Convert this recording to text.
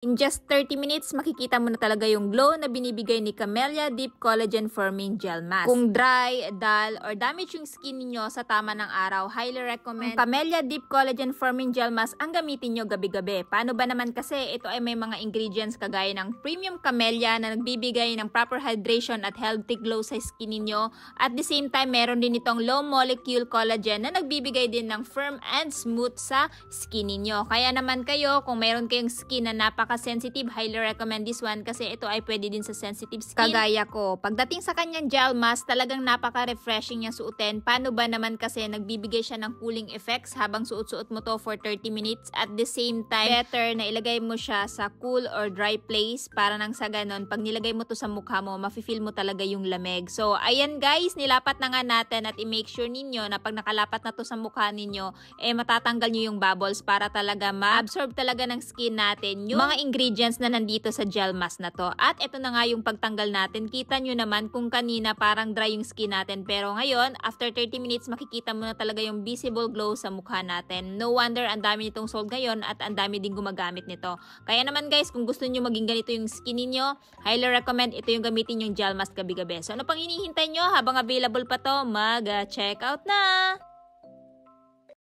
In just 30 minutes, makikita mo na talaga yung glow na binibigay ni Camellia Deep Collagen Firming Gel Mask. Kung dry, dull, or damage yung skin niyo sa tama ng araw, highly recommend Camellia Deep Collagen Firming Gel Mask ang gamitin nyo gabi-gabi. Paano ba naman kasi ito ay may mga ingredients kagaya ng premium camellia na nagbibigay ng proper hydration at healthy glow sa skin niyo. At the same time, meron din itong low molecule collagen na nagbibigay din ng firm and smooth sa skin niyo. Kaya naman kayo, kung meron kayong skin na napaka-sensitive, highly recommend this one kasi ito ay pwede din sa sensitive skin. Kagaya ko, pagdating sa kanyang gel mask, talagang napaka-refreshing niya suotin. Paano ba naman kasi nagbibigay siya ng cooling effects habang suot-suot mo to for 30 minutes. At the same time, better na ilagay mo siya sa cool or dry place para nang sa ganon, pag nilagay mo to sa mukha mo, mafe-feel mo talaga yung lamig. So, ayan guys, nilapat na nga natin at i-make sure ninyo na pag nakalapat na to sa mukha ninyo, matatanggal nyo yung bubbles para talaga ma-absorb talaga ng skin natin yung mga ingredients na nandito sa gel mask na to. At ito na nga yung pagtanggal natin. Kita nyo naman kung kanina parang dry yung skin natin. Pero ngayon, after 30 minutes, makikita mo na talaga yung visible glow sa mukha natin. No wonder ang dami nitong sold ngayon at ang dami din gumagamit nito. Kaya naman guys, kung gusto nyo maging ganito yung skin niyo, highly recommend ito yung gamitin yung gel mask gabi-gabi. So ano pang hinihintay nyo? Habang available pa to, mag-check out na!